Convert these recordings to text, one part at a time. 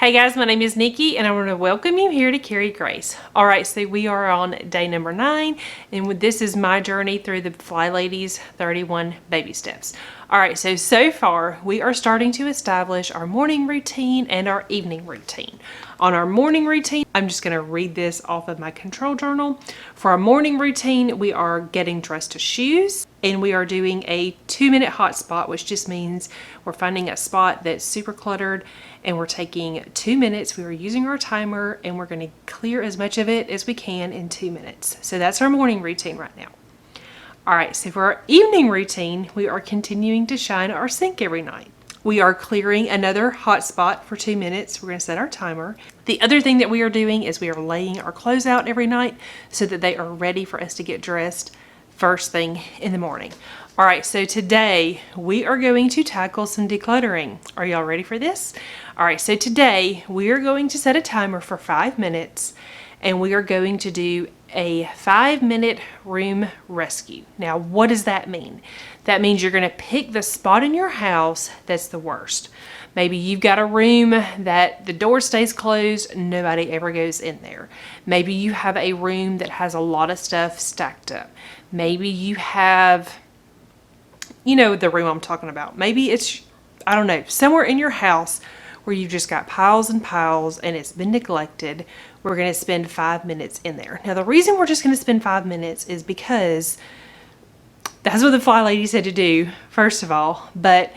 Hey guys, my name is Nikki and I want to welcome you here to Carry Grace. Alright, so we are on day number 9 and this is my journey through the Flylady's 31 baby steps. Alright, so far we are starting to establish our morning routine and our evening routine. On our morning routine, I'm just going to read this off of my control journal. For our morning routine, we are getting dressed to shoes and we are doing a 2-minute hot spot, which just means we're finding a spot that's super cluttered and we're taking 2 minutes. We are using our timer and we're going to clear as much of it as we can in 2 minutes. So that's our morning routine right now. Alright, so for our evening routine, we are continuing to shine our sink every night. We are clearing another hot spot for 2 minutes. We're going to set our timer. The other thing that we are doing is we are laying our clothes out every night so that they are ready for us to get dressed first thing in the morning. All right, so today we are going to tackle some decluttering. Are y'all ready for this? All right, so today we are going to set a timer for 5 minutes and we are going to do a 5-minute room rescue. Now, what does that mean? That means you're going to pick the spot in your house that's the worst. Maybe you've got a room that the door stays closed, nobody ever goes in there. Maybe you have a room that has a lot of stuff stacked up. Maybe you have, you know, the room I'm talking about. Maybe it's, I don't know, somewhere in your house where you've just got piles and piles and it's been neglected. We're going to spend 5 minutes in there. Now, the reason we're just going to spend 5 minutes is because that's what the Flylady said to do, first of all. But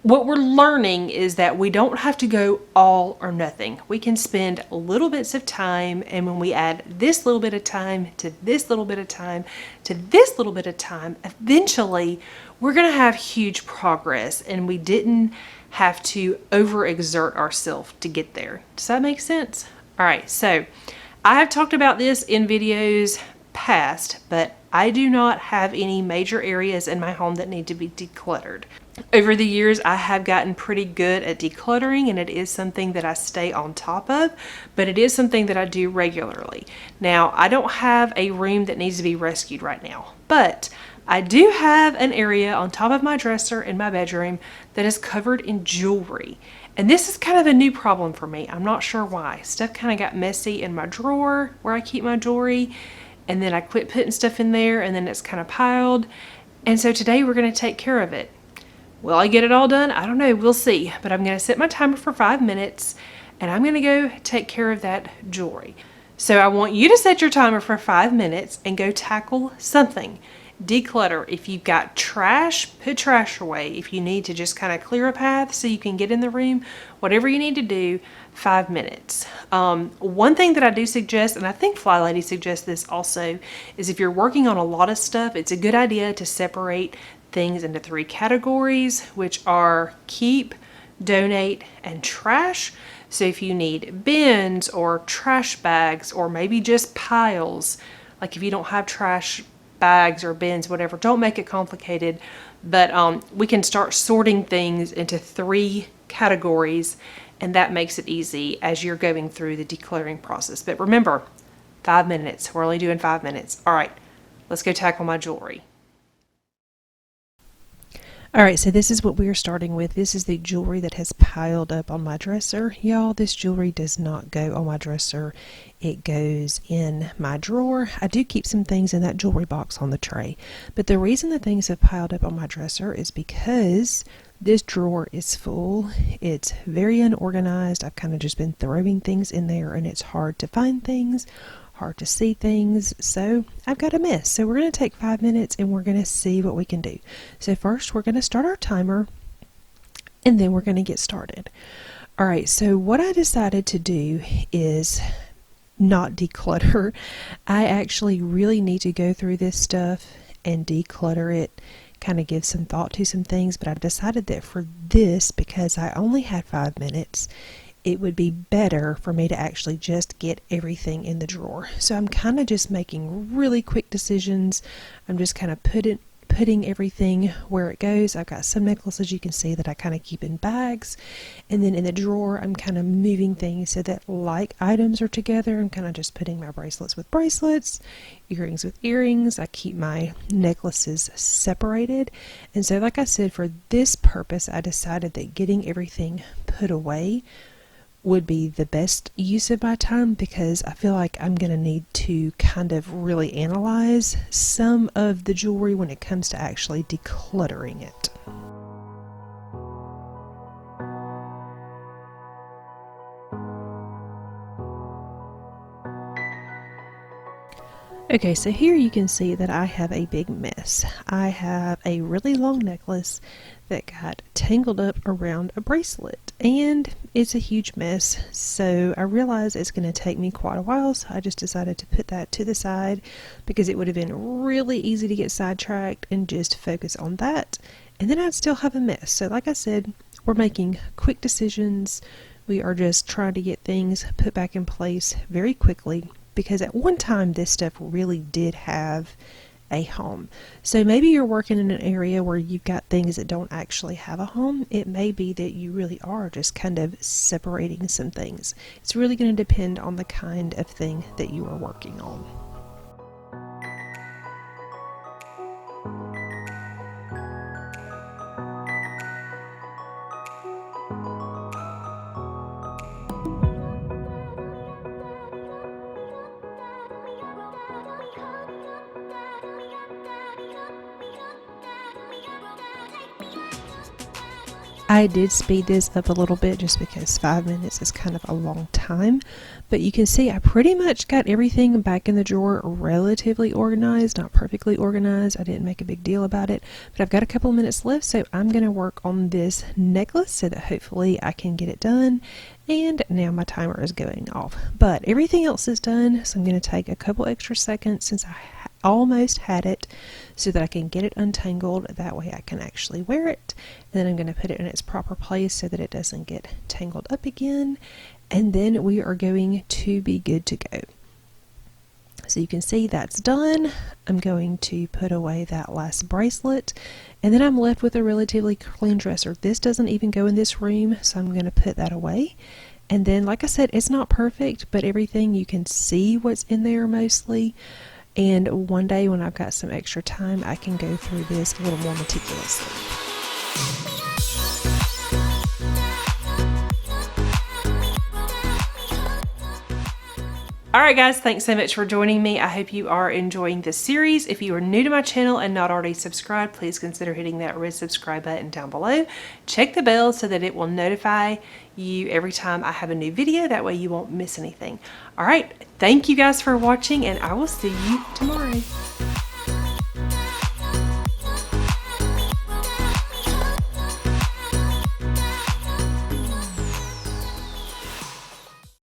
what we're learning is that we don't have to go all or nothing. We can spend little bits of time, and when we add this little bit of time to this little bit of time to this little bit of time, eventually we're going to have huge progress, and we didn't have to overexert ourselves to get there. Does that make sense? All right, so I have talked about this in videos past, but I do not have any major areas in my home that need to be decluttered. Over the years, I have gotten pretty good at decluttering, and it is something that I stay on top of, but it is something that I do regularly. Now, I don't have a room that needs to be rescued right now, but I do have an area on top of my dresser in my bedroom that is covered in jewelry. And this is kind of a new problem for me. I'm not sure why. Stuff kind of got messy in my drawer where I keep my jewelry, and then I quit putting stuff in there, and then it's kind of piled. And so today we're going to take care of it. Will I get it all done? I don't know. We'll see. But I'm going to set my timer for 5 minutes, and I'm going to go take care of that jewelry. So I want you to set your timer for 5 minutes and go tackle something. Declutter. If you've got trash, put trash away. If you need to just kind of clear a path so you can get in the room, whatever you need to do, 5 minutes. One thing that I do suggest, and I think Flylady suggests this also, is if you're working on a lot of stuff, it's a good idea to separate things into 3 categories, which are keep, donate, and trash. So if you need bins or trash bags or maybe just piles, like if you don't have trash bags or bins, whatever, don't make it complicated, but we can start sorting things into 3 categories, and that makes it easy as you're going through the decluttering process. But remember, 5 minutes. We're only doing 5 minutes. All right, let's go tackle my jewelry. Alright, so this is what we are starting with. This is the jewelry that has piled up on my dresser. Y'all, this jewelry does not go on my dresser. It goes in my drawer. I do keep some things in that jewelry box on the tray. But the reason that things have piled up on my dresser is because this drawer is full. It's very unorganized. I've kind of just been throwing things in there, and it's hard to find things, hard to see things, so I've got a mess. So we're going to take 5 minutes and we're going to see what we can do. So first we're going to start our timer and then we're going to get started. Alright, so what I decided to do is not declutter. I actually really need to go through this stuff and declutter it, kind of give some thought to some things, but I decided that for this, because I only had 5 minutes, it would be better for me to actually just get everything in the drawer. So I'm kind of just making really quick decisions. I'm just kind of putting everything where it goes. I've got some necklaces you can see that I kind of keep in bags, and then in the drawer I'm kind of moving things so that like items are together. I'm kind of just putting my bracelets with bracelets, earrings with earrings. I keep my necklaces separated, and so like I said, for this purpose I decided that getting everything put away would be the best use of my time, because I feel like I'm going to need to kind of really analyze some of the jewelry when it comes to actually decluttering it. Okay, so here you can see that I have a big mess. I have a really long necklace that got tangled up around a bracelet, and it's a huge mess. So I realized it's going to take me quite a while, so I just decided to put that to the side, because it would have been really easy to get sidetracked and just focus on that, and then I'd still have a mess. So like I said, we're making quick decisions. We are just trying to get things put back in place very quickly, because at one time this stuff really did have a home. So maybe you're working in an area where you've got things that don't actually have a home. It may be that you really are just kind of separating some things. It's really going to depend on the kind of thing that you are working on. I did speed this up a little bit just because 5 minutes is kind of a long time, but you can see I pretty much got everything back in the drawer relatively organized, not perfectly organized. I didn't make a big deal about it, but I've got a couple of minutes left, so I'm going to work on this necklace so that hopefully I can get it done. And now my timer is going off, but everything else is done, so I'm going to take a couple extra seconds since I almost had it, so that I can get it untangled. That way I can actually wear it, and then I'm going to put it in its proper place so that it doesn't get tangled up again, and then we are going to be good to go. So you can see that's done. I'm going to put away that last bracelet, and then I'm left with a relatively clean dresser. This doesn't even go in this room, so I'm going to put that away. And then, like I said, it's not perfect, but everything, you can see what's in there mostly. And one day when I've got some extra time, I can go through this a little more meticulously. Alright guys, thanks so much for joining me. I hope you are enjoying this series. If you are new to my channel and not already subscribed, please consider hitting that red subscribe button down below. Check the bell so that it will notify you every time I have a new video. That way you won't miss anything. Alright, thank you guys for watching, and I will see you tomorrow.